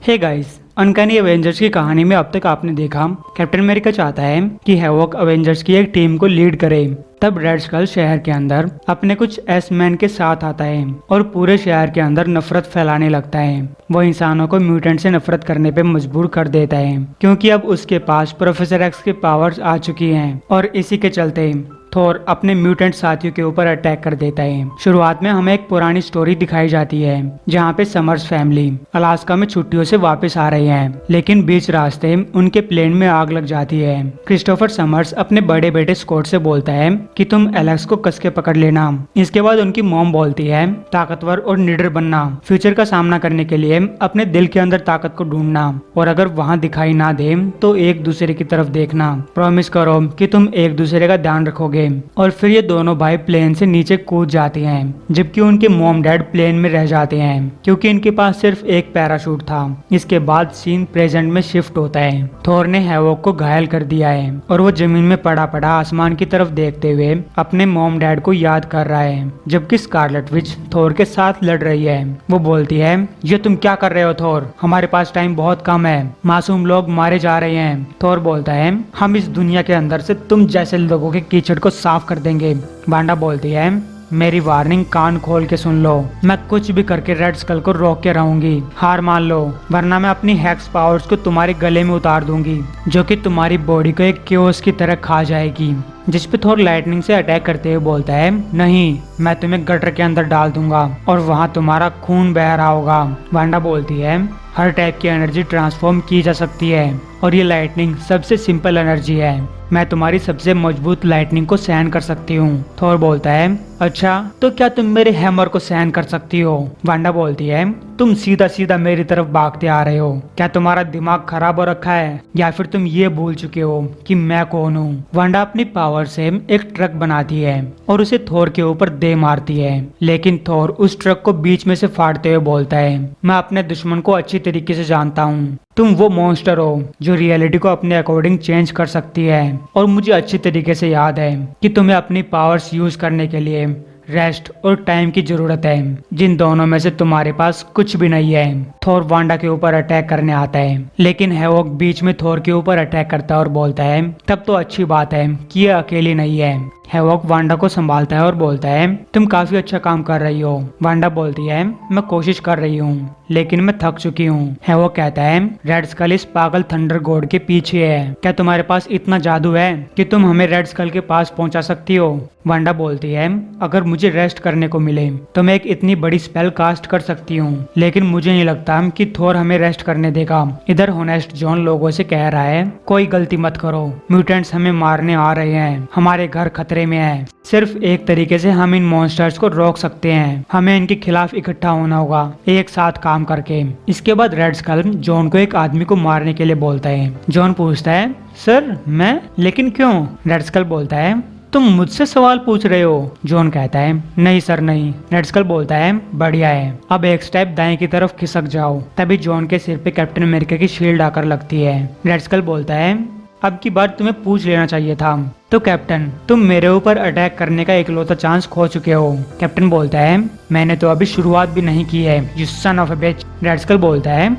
Hey guys, uncanny Avengers की कहानी में अब तक आपने देखा कैप्टन अमेरिका चाहता है कि हैवॉक एवेंजर्स की एक टीम को लीड करे। तब रेड स्कल शहर के अंदर अपने कुछ एस मैन के साथ आता है और पूरे शहर के अंदर नफरत फैलाने लगता है। वो इंसानों को म्यूटेंट से नफरत करने पे मजबूर कर देता है क्योंकि अब उसके पास प्रोफेसर एक्स के पावर्स आ चुकी हैं और इसी के चलते थोर अपने म्यूटेंट साथियों के ऊपर अटैक कर देता है। शुरुआत में हमें एक पुरानी स्टोरी दिखाई जाती है जहाँ पे समर्स फैमिली अलास्का में छुट्टियों से वापस आ रही है, लेकिन बीच रास्ते उनके प्लेन में आग लग जाती है। क्रिस्टोफर समर्स अपने बड़े बेटे स्कॉट से बोलता है कि तुम एलेक्स को कस के पकड़ लेना। इसके बाद उनकी मॉम बोलती है ताकतवर और निडर बनना, फ्यूचर का सामना करने के लिए अपने दिल के अंदर ताकत को ढूंढना और अगर वहाँ दिखाई ना दे तो एक दूसरे की तरफ देखना। प्रॉमिस करो कि तुम एक दूसरे का ध्यान रखोगे। और फिर ये दोनों भाई प्लेन से नीचे कूद जाते हैं जबकि उनके मॉम डैड प्लेन में रह जाते हैं क्योंकि इनके पास सिर्फ एक पैराशूट था। इसके बाद सीन प्रेजेंट में शिफ्ट होता है। थोर ने हैवॉक को घायल कर दिया है और वो जमीन में पड़ा पड़ा आसमान की तरफ देखते हुए अपने मॉम डैड को याद कर रहा है, जबकि स्कारलेट विच थोर के साथ लड़ रही है। वो बोलती है, ये तुम क्या कर रहे हो थोर, हमारे पास टाइम बहुत कम है, मासूम लोग मारे जा रहे हैं। थोर बोलता है, हम इस दुनिया के अंदर से तुम जैसे लोगों के कीचड़ को साफ कर देंगे। वांडा बोलती है, मेरी वार्निंग कान खोल के सुन लो, मैं कुछ भी करके रेड स्कल को रोक के रहूंगी। हार मान लो वरना मैं अपनी हैक्स पावर्स को तुम्हारे गले में उतार दूंगी जो कि तुम्हारी बॉडी को एक क्योस की तरह खा जाएगी। जिस पे थोर लाइटनिंग से अटैक करते हुए बोलता है, नहीं, मैं तुम्हें गटर के अंदर डाल दूंगा और वहाँ तुम्हारा खून बह रहा होगा। वांडा बोलती है, हर टाइप की एनर्जी ट्रांसफॉर्म की जा सकती है और ये लाइटनिंग सबसे सिंपल एनर्जी है। मैं तुम्हारी सबसे मजबूत लाइटनिंग को सहन कर सकती हूँ। थोर बोलता है, अच्छा तो क्या तुम मेरे हैमर को सहन कर सकती हो? वांडा बोलती है, तुम सीधा सीधा मेरी तरफ भागते आ रहे हो, क्या तुम्हारा दिमाग खराब हो रखा है या फिर तुम ये भूल चुके हो कि मैं कौन हूँ? वांडा अपनी पावर से एक ट्रक बनाती है और उसे थोर के ऊपर दे मारती है, लेकिन थोर उस ट्रक को बीच में से फाड़ते हुए बोलता है, मैं अपने दुश्मन को अच्छी तरीके से जानता हूँ, तुम वो मॉन्स्टर हो जो रियलिटी को अपने अकॉर्डिंग चेंज कर सकती है और मुझे अच्छी तरीके से याद है कि तुम्हें अपनी पावर्स यूज करने के लिए रेस्ट और टाइम की जरूरत है, जिन दोनों में से तुम्हारे पास कुछ भी नहीं है। थोर वांडा के ऊपर अटैक करने आता है, लेकिन हैवॉक बीच में थोर के ऊपर अटैक करता है और बोलता है, तब तो अच्छी बात है कि ये अकेली नहीं है। हैवॉक वांडा को संभालता है और बोलता है, तुम काफी अच्छा काम कर रही हो। वांडा बोलती है, मैं कोशिश कर रही हूँ लेकिन मैं थक चुकी हूँ। हैवॉक कहता है, रेड स्कल इस पागल थंडर गॉड के पीछे है, क्या तुम्हारे पास इतना जादू है कि तुम हमें रेड स्कल के पास पहुंचा सकती हो? वांडा बोलती है, अगर मुझे रेस्ट करने को मिले तो मैं एक इतनी बड़ी स्पेल कास्ट कर सकती हूँ, लेकिन मुझे नहीं लगता कि थोर हमें रेस्ट करने देगा। इधर होनेस्ट जॉन लोगों से कह रहा है, कोई गलती मत करो, म्यूटेंट्स हमें मारने आ रहे हैं, हमारे घर खतरे में है। सिर्फ एक तरीके से हम इन मॉन्स्टर्स को रोक सकते हैं, हमें इनके खिलाफ इकट्ठा होना होगा, एक साथ काम करके। इसके बाद रेड स्कल जॉन को एक आदमी को मारने के लिए बोलता है। जॉन पूछता है, सर मैं, लेकिन क्यों? रेड स्कल बोलता है, तुम मुझसे सवाल पूछ रहे हो? जॉन कहता है, नहीं सर नहीं। रेड स्कल बोलता है, बढ़िया है, अब एक स्टेप दाएं की तरफ खिसक जाओ। तभी जॉन के सिर पे कैप्टन अमेरिका की शील्ड आकर लगती है। रेड स्कल बोलता है, अब की बार तुम्हें पूछ लेना चाहिए था। तो कैप्टन, तुम मेरे ऊपर अटैक करने का इकलौता चांस खो चुके हो। कैप्टन बोलता है, मैंने तो अभी शुरुआत भी नहीं की है, you son of a bitch. Red skull बोलता है,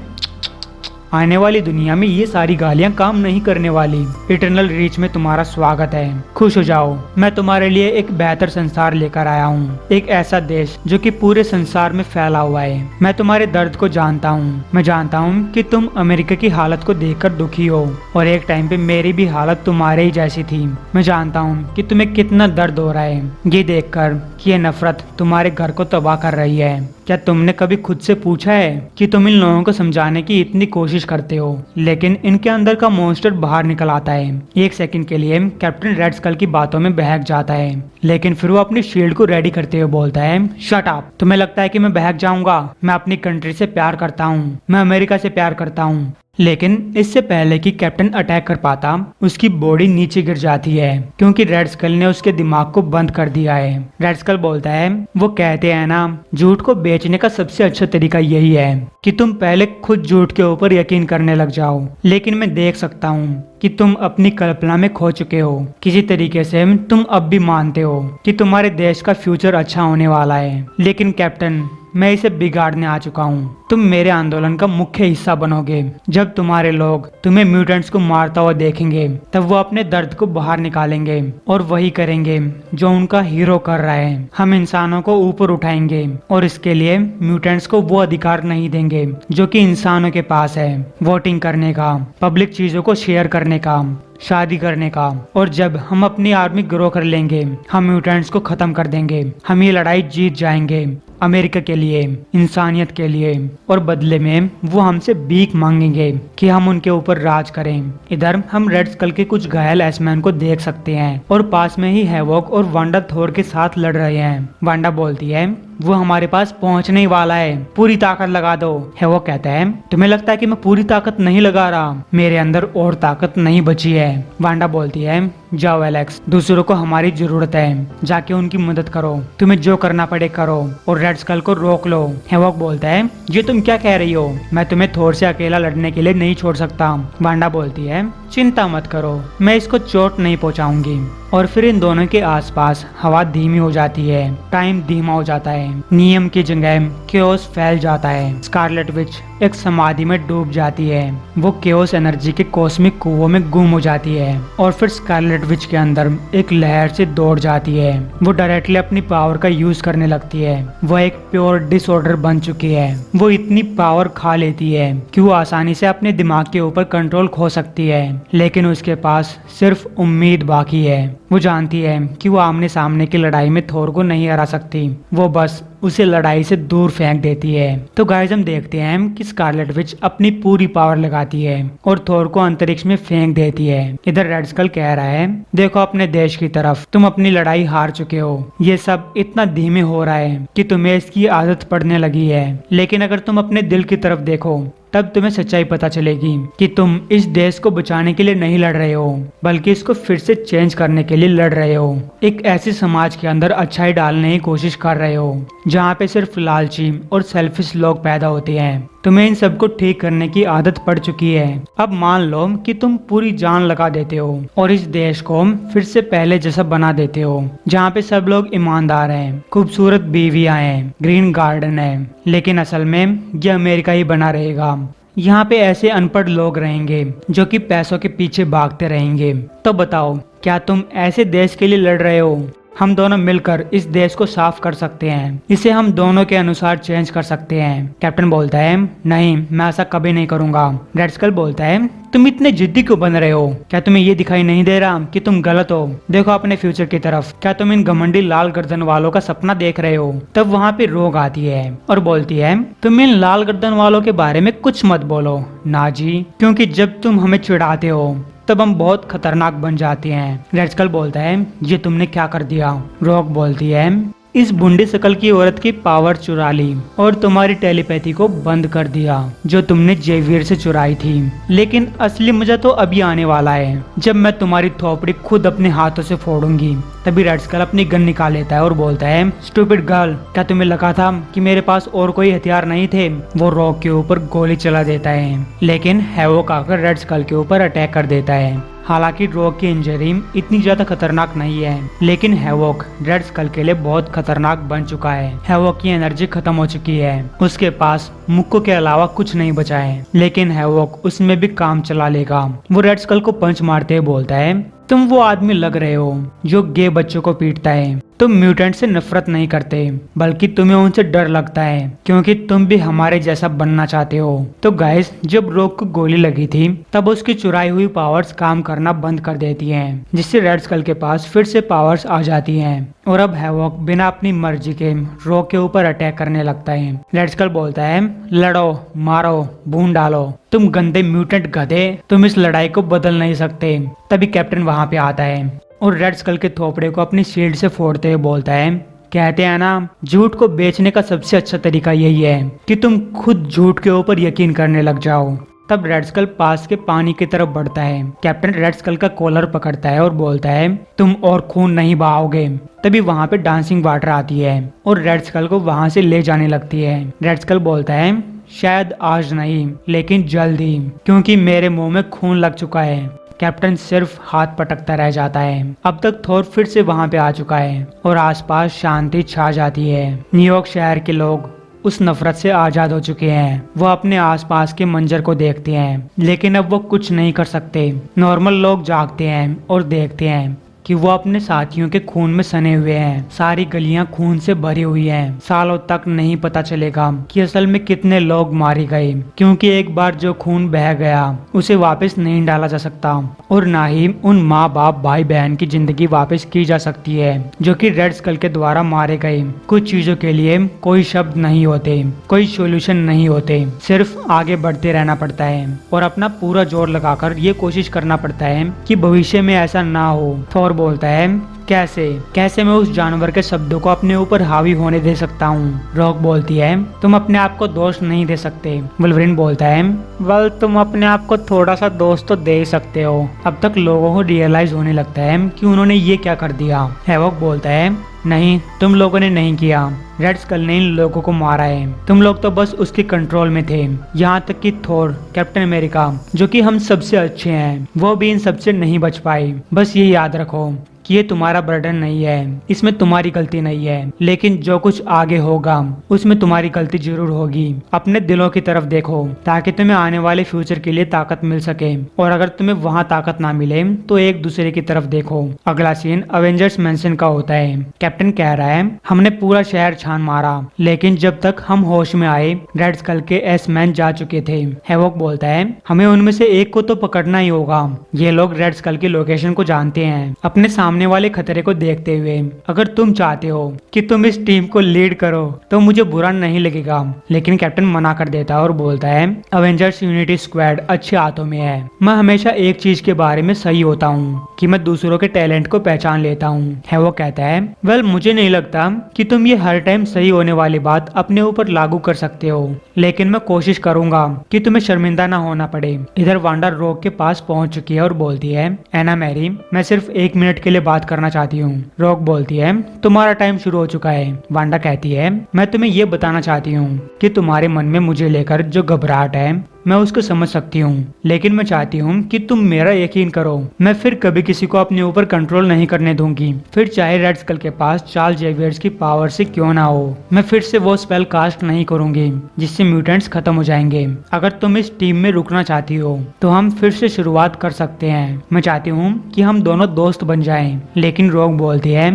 आने वाली दुनिया में ये सारी गालियां काम नहीं करने वाली। इटर्नल रीच में तुम्हारा स्वागत है, खुश हो जाओ, मैं तुम्हारे लिए एक बेहतर संसार लेकर आया हूँ, एक ऐसा देश जो कि पूरे संसार में फैला हुआ है। मैं तुम्हारे दर्द को जानता हूँ, मैं जानता हूँ कि तुम अमेरिका की हालत को देखकर दुखी हो और एक टाइम पे मेरी भी हालत तुम्हारे ही जैसी थी। मैं जानता हूँ कि तुम्हें कितना दर्द हो रहा है ये देखकर कि ये नफरत तुम्हारे घर को तबाह कर रही है। क्या तुमने कभी खुद से पूछा है कि तुम इन लोगों को समझाने की इतनी कोशिश करते हो लेकिन इनके अंदर का मॉन्स्टर बाहर निकल आता है? एक सेकंड के लिए कैप्टन रेड स्कल की बातों में बहक जाता है, लेकिन फिर वो अपनी शील्ड को रेडी करते हुए बोलता है, शट अप, तुम्हें लगता है कि मैं बहक जाऊंगा? मैं अपनी कंट्री से प्यार करता हूँ, मैं अमेरिका से प्यार करता हूँ। लेकिन इससे पहले कि कैप्टन अटैक कर पाता उसकी बॉडी नीचे गिर जाती है क्योंकि रेड स्कल ने उसके दिमाग को बंद कर दिया है। रेड स्कल बोलता है, वो कहते हैं ना, झूठ को बेचने का सबसे अच्छा तरीका यही है कि तुम पहले खुद झूठ के ऊपर यकीन करने लग जाओ, लेकिन मैं देख सकता हूँ कि तुम अपनी कल्पना में खो चुके हो। किसी तरीके से तुम अब भी मानते हो कि तुम्हारे देश का फ्यूचर अच्छा होने वाला है, लेकिन कैप्टन मैं इसे बिगाड़ने आ चुका हूँ। तुम मेरे आंदोलन का मुख्य हिस्सा बनोगे। जब तुम्हारे लोग तुम्हें म्यूटेंट्स को मारता हुआ देखेंगे तब वो अपने दर्द को बाहर निकालेंगे और वही करेंगे जो उनका हीरो कर रहा है। हम इंसानों को ऊपर उठाएंगे और इसके लिए म्यूटेंट्स को वो अधिकार नहीं देंगे जो कि इंसानों के पास है, वोटिंग करने का, पब्लिक चीजों को शेयर करने का, शादी करने का। और जब हम अपनी आर्मी ग्रो कर लेंगे हम म्यूटेंट्स को खत्म कर देंगे। हम ये लड़ाई जीत जाएंगे अमेरिका के लिए, इंसानियत के लिए। और बदले में वो हमसे भीख मांगेंगे कि हम उनके ऊपर राज करें। इधर हम रेड स्कल के कुछ घायल एसमैन को देख सकते हैं और पास में ही हैवॉक और वांडा थोर के साथ लड़ रहे हैं। वांडा बोलती है वो हमारे पास पहुंचने ही वाला है, पूरी ताकत लगा दो। हैवॉक कहता है तुम्हें लगता है कि मैं पूरी ताकत नहीं लगा रहा, मेरे अंदर और ताकत नहीं बची है। वांडा बोलती है जाओ एलेक्स, दूसरों को हमारी जरूरत है, जाके उनकी मदद करो, तुम्हें जो करना पड़े करो और रेड स्कल को रोक लो। हैवॉक बोलता है ये तुम क्या कह रही हो, मैं तुम्हें थोर से अकेला लड़ने के लिए नहीं छोड़ सकता। वांडा बोलती है चिंता मत करो, मैं इसको चोट नहीं पहुंचाऊंगी। और फिर इन दोनों के आसपास हवा धीमी हो जाती है, टाइम धीमा हो जाता है, नियम की जगह केओस फैल जाता है। स्कारलेट विच एक समाधि में डूब जाती है, वो केओस एनर्जी के कॉस्मिक कुओं में गुम हो जाती है। और फिर स्कारलेट विच के अंदर एक लहर से दौड़ जाती है, वो डायरेक्टली अपनी पावर का यूज करने लगती है। वो एक प्योर डिसऑर्डर बन चुकी है, वो इतनी पावर खा लेती है कि वो आसानी से अपने दिमाग के ऊपर कंट्रोल खो सकती है, लेकिन उसके पास सिर्फ उम्मीद बाकी है। वो जानती है कि वो आमने सामने की लड़ाई में थोर को नहीं हरा सकती, वो बस उसे लड़ाई से दूर फेंक देती है। तो गाइस हम देखते हैं कि स्कारलेट विच अपनी पूरी पावर लगाती है और थोर को अंतरिक्ष में फेंक देती है। इधर रेड स्कल कह रहा है देखो अपने देश की तरफ, तुम अपनी लड़ाई हार चुके हो, ये सब इतना धीमे हो रहा है कि तुम्हें इसकी आदत पड़ने लगी है, लेकिन अगर तुम अपने दिल की तरफ देखो तब तुम्हें सच्चाई पता चलेगी कि तुम इस देश को बचाने के लिए नहीं लड़ रहे हो, बल्कि इसको फिर से चेंज करने के लिए लड़ रहे हो। एक ऐसे समाज के अंदर अच्छाई डालने की कोशिश कर रहे हो जहाँ पे सिर्फ लालची और सेल्फिश लोग पैदा होते हैं। तुम्हें इन सबको ठीक करने की आदत पड़ चुकी है। अब मान लो कि तुम पूरी जान लगा देते हो और इस देश को फिर से पहले जैसा बना देते हो, जहाँ पे सब लोग ईमानदार हैं, खूबसूरत बीवियां हैं, ग्रीन गार्डन है, लेकिन असल में ये अमेरिका ही बना रहेगा। यहाँ पे ऐसे अनपढ़ लोग रहेंगे जो कि पैसों के पीछे भागते रहेंगे। तो बताओ क्या तुम ऐसे देश के लिए लड़ रहे हो? हम दोनों मिलकर इस देश को साफ कर सकते हैं, इसे हम दोनों के अनुसार चेंज कर सकते हैं। कैप्टन बोलता है नहीं, मैं ऐसा कभी नहीं करूंगा। रेड स्कल बोलता है तुम इतने जिद्दी क्यों बन रहे हो? क्या तुम्हें ये दिखाई नहीं दे रहा कि तुम गलत हो? देखो अपने फ्यूचर की तरफ, क्या तुम इन घमंडी लाल गर्दन वालों का सपना देख रहे हो? तब वहाँ पे रोग आती है और बोलती है तुम इन लाल गर्दन वालों के बारे में कुछ मत बोलो ना जी, क्योंकि जब तुम हमें चिढ़ाते हो तब हम बहुत खतरनाक बन जाते हैं। रेड स्कल बोलता है ये तुमने क्या कर दिया? रॉक बोलती है इस बूढ़ी शकल की औरत की पावर चुरा ली और तुम्हारी टेलीपैथी को बंद कर दिया जो तुमने जेवियर से चुराई थी, लेकिन असली मजा तो अभी आने वाला है जब मैं तुम्हारी थोपड़ी खुद अपने हाथों से फोड़ूंगी। तभी रेड स्कल अपनी गन निकाल लेता है और बोलता है स्टूपिड गर्ल, क्या तुम्हें लगा था कि मेरे पास और कोई हथियार नहीं थे? वो रॉक के ऊपर गोली चला देता है, लेकिन हैवॉक आकर रेड स्कल के ऊपर अटैक कर देता है। हालांकि रॉक की इंजरी इतनी ज्यादा खतरनाक नहीं है, लेकिन हैवॉक रेड स्कल के लिए बहुत खतरनाक बन चुका है। हैवॉक की एनर्जी खत्म हो चुकी है, उसके पास मुक्को के अलावा कुछ नहीं बचा है, लेकिन हैवॉक उसमें भी काम चला लेगा। वो रेड स्कल को पंच मारते हुए बोलता है तुम वो आदमी लग रहे हो जो गे बच्चों को पीटता है। तुम म्यूटेंट से नफरत नहीं करते, बल्कि तुम्हें उनसे डर लगता है क्योंकि तुम भी हमारे जैसा बनना चाहते हो। तो गाइस जब रॉक को गोली लगी थी तब उसकी चुराई हुई पावर्स काम करना बंद कर देती हैं, जिससे रेड स्कल के पास फिर से पावर्स आ जाती हैं और अब हैवॉक बिना अपनी मर्जी के रॉक के ऊपर अटैक करने लगता है। रेड स्कल बोलता है लड़ो, मारो, भून डालो, तुम गंदे म्यूटेंट गधे, तुम इस लड़ाई को बदल नहीं सकते। तभी कैप्टन वहां पे आता है और रेड स्कल के थोपड़े को अपनी शील्ड से फोड़ते हुए बोलता है कहते हैं ना झूठ को बेचने का सबसे अच्छा तरीका यही है कि तुम खुद झूठ के ऊपर यकीन करने लग जाओ। तब रेड स्कल पास के पानी की तरफ बढ़ता है। कैप्टन रेड स्कल का कॉलर पकड़ता है और बोलता है तुम और खून नहीं बहाओगे। तभी वहाँ पे डांसिंग वाटर आती है और रेड स्कल को वहाँ से ले जाने लगती है। रेड स्कल बोलता है शायद आज नहीं, लेकिन जल्द ही, क्योंकि मेरे मुंह में खून लग चुका है। कैप्टन सिर्फ हाथ पटकता रह जाता है। अब तक थोर फिर से वहाँ पे आ चुका है और आसपास शांति छा जाती है। न्यूयॉर्क शहर के लोग उस नफरत से आजाद हो चुके हैं। वो अपने आसपास के मंजर को देखते हैं, लेकिन अब वो कुछ नहीं कर सकते। नॉर्मल लोग जागते हैं और देखते हैं कि वो अपने साथियों के खून में सने हुए हैं। सारी गलियां खून से भरी हुई हैं। सालों तक नहीं पता चलेगा कि असल में कितने लोग मारे गए, क्योंकि एक बार जो खून बह गया उसे वापस नहीं डाला जा सकता और ना ही उन माँ बाप भाई बहन की जिंदगी वापस की जा सकती है जो कि रेड स्कल के द्वारा मारे गए। कुछ चीजों के लिए कोई शब्द नहीं होते, कोई सोल्यूशन नहीं होते, सिर्फ आगे बढ़ते रहना पड़ता है और अपना पूरा जोर लगाकर ये कोशिश करना पड़ता है कि भविष्य में ऐसा ना हो। थॉर बोलता है, कैसे मैं उस जानवर के शब्दों को अपने ऊपर हावी होने दे सकता हूँ। रॉक बोलती है, तुम अपने आप को दोष नहीं दे सकते। वुल्वरिन बोलता है, वेल तुम अपने आप को थोड़ा सा दोष तो दे सकते हो। अब तक लोगों को रियलाइज होने लगता है कि उन्होंने ये क्या कर दिया। हैवॉक बोलता है, नहीं तुम लोगों ने नहीं किया, रेड स्कल ने इन लोगों को मारा है। तुम लोग तो बस उसके कंट्रोल में थे। यहाँ तक कि थोर, कैप्टन अमेरिका जो कि हम सबसे अच्छे हैं, वो भी इन सबसे नहीं बच पाए। बस ये याद रखो कि ये तुम्हारा बर्डन नहीं है, इसमें तुम्हारी गलती नहीं है, लेकिन जो कुछ आगे होगा उसमें तुम्हारी गलती जरूर होगी। अपने दिलों की तरफ देखो ताकि तुम्हें आने वाले फ्यूचर के लिए ताकत मिल सके, और अगर तुम्हें वहाँ ताकत ना मिले तो एक दूसरे की तरफ देखो। अगला सीन अवेंजर्स मैंशन का होता है। कैप्टन कह रहा है, हमने पूरा शहर छान मारा, लेकिन जब तक हम होश में आए रेड स्कल के एस मैन जा चुके थे। हैवॉक बोलता है, हमें उनमें से एक को तो पकड़ना ही होगा। ये लोग रेड स्कल की लोकेशन को जानते हैं। अपने सामने वाले खतरे को देखते हुए अगर तुम चाहते हो कि तुम इस टीम को लीड करो तो मुझे बुरा नहीं लगेगा, लेकिन कैप्टन मना कर देता है और बोलता है, अवेंजर्स यूनिटी स्क्वाड अच्छे हाथों में है। मैं हमेशा एक चीज के बारे में सही होता हूँ कि मैं दूसरों के टैलेंट को पहचान लेता हूँ। है वो कहता है, वेल मुझे नहीं लगता कि तुम ये हर टाइम सही होने वाली बात अपने ऊपर लागू कर सकते हो, लेकिन मैं कोशिश करूंगा कि तुम्हें शर्मिंदा ना होना पड़े। इधर वांडा रॉक के पास पहुंच चुकी है और बोलती है, एना मैरी मैं सिर्फ 1 मिनट के लिए बात करना चाहती हूँ। रॉक बोलती है, तुम्हारा टाइम शुरू हो चुका है। वांडा कहती है, मैं तुम्हें ये बताना चाहती हूँ कि तुम्हारे मन में मुझे लेकर जो घबराहट है मैं उसको समझ सकती हूँ, लेकिन मैं चाहती हूँ कि तुम मेरा यकीन करो। मैं फिर कभी किसी को अपने ऊपर कंट्रोल नहीं करने दूंगी, फिर चाहे रेड स्कल के पास चार्ल्स जेवियर्स की पावर से क्यों ना हो। मैं फिर से वो स्पेल कास्ट नहीं करूंगी जिससे म्यूटेंट्स खत्म हो जाएंगे। अगर तुम इस टीम में रुकना चाहती हो तो हम फिर से शुरुआत कर सकते हैं। मैं चाहती हूँ कि हम दोनों दोस्त बन जाएं। लेकिन रॉक बोलती है,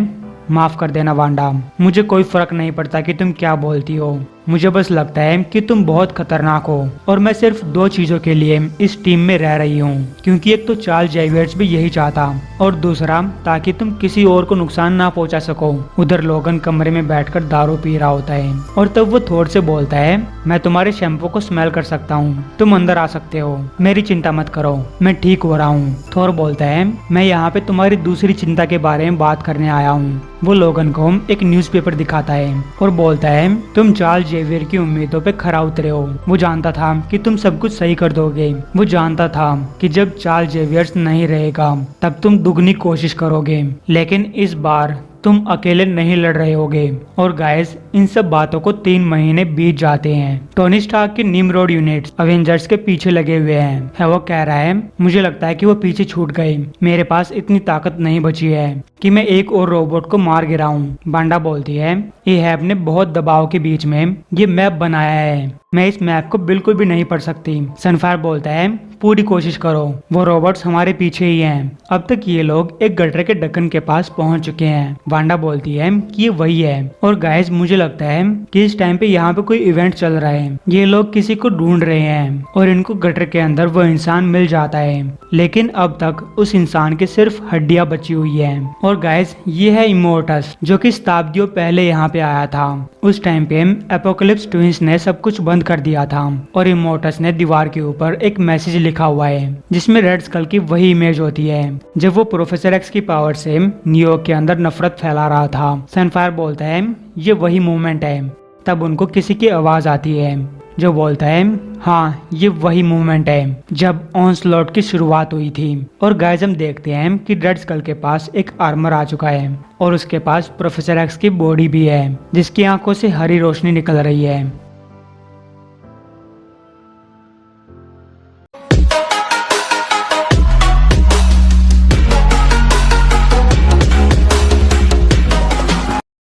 माफ कर देना वांडा, मुझे कोई फर्क नहीं पड़ता कि तुम क्या बोलती हो। मुझे बस लगता है कि तुम बहुत खतरनाक हो और मैं सिर्फ 2 चीजों के लिए इस टीम में रह रही हूँ, क्योंकि एक तो चार्ल्स जेवियर्स भी यही चाहता और दूसरा ताकि तुम किसी और को नुकसान ना पहुंचा सको। उधर लोगन कमरे में बैठकर दारू पी रहा होता है और तब वो थोर से बोलता है, मैं तुम्हारे शैम्पू को स्मेल कर सकता हूँ, तुम अंदर आ सकते हो, मेरी चिंता मत करो, मैं ठीक हो रहा हूँ। थोर बोलता है, मैं यहाँ पे तुम्हारी दूसरी चिंता के बारे में बात करने आया हूँ। वो लोगन को एक न्यूज़पेपर दिखाता है और बोलता है, तुम चार्ल्स जेवियर की उम्मीदों पे खरा उतरे हो। वो जानता था कि तुम सब कुछ सही कर दोगे। वो जानता था कि जब चार्ल्स जेवियर्स नहीं रहेगा तब तुम दुगनी कोशिश करोगे, लेकिन इस बार तुम अकेले नहीं लड़ रहे होगे। और गाइस इन सब बातों को 3 महीने बीत जाते हैं। टोनी स्टार्क के निमरोड यूनिट्स अवेंजर्स के पीछे लगे हुए हैं। है वो कह रहा है, मुझे लगता है कि वो पीछे छूट गए। मेरे पास इतनी ताकत नहीं बची है कि मैं एक और रोबोट को मार गिराऊं। बांडा बोलती है, एहब ने बहुत दबाव के बीच में ये मैप बनाया है, मैं इस मैप को बिल्कुल भी नहीं पढ़ सकती। सनफायर बोलता है, पूरी कोशिश करो, वो रोबोट्स हमारे पीछे ही हैं। अब तक ये लोग एक गटर के ढक्कन के पास पहुंच चुके हैं। वांडा बोलती है कि ये वही है। और गाइस मुझे लगता है कि इस टाइम पे यहाँ पे कोई इवेंट चल रहा है। ये लोग किसी को ढूंढ रहे हैं और इनको गटर के अंदर वो इंसान मिल जाता है, लेकिन अब तक उस इंसान के सिर्फ हड्डियां बची हुई है। और गाइस ये है इमोर्टस, जो कि शताब्दियों पहले यहाँ पे आया था। उस टाइम पे एपोकलिप्स ट्विंस ने सब कुछ बंद कर दिया था और इमोर्टस ने दीवार के ऊपर एक मैसेज लिखा हुआ है जिसमें रेड स्कल की वही इमेज होती है जब वो प्रोफेसर एक्स की पावर से न्यूयॉर्क के अंदर नफरत फैला रहा था। सनफायर बोलता है, ये वही मोमेंट है। तब उनको किसी की आवाज आती है जो बोलता है, हाँ ये वही मोमेंट है जब ऑनस्लॉट की शुरुआत हुई थी। और गाइस हम देखते हैं कि रेड स्कल के पास एक आर्मर आ चुका है और उसके पास प्रोफेसर एक्स की बॉडी भी है जिसकी आंखों से हरी रोशनी निकल रही है।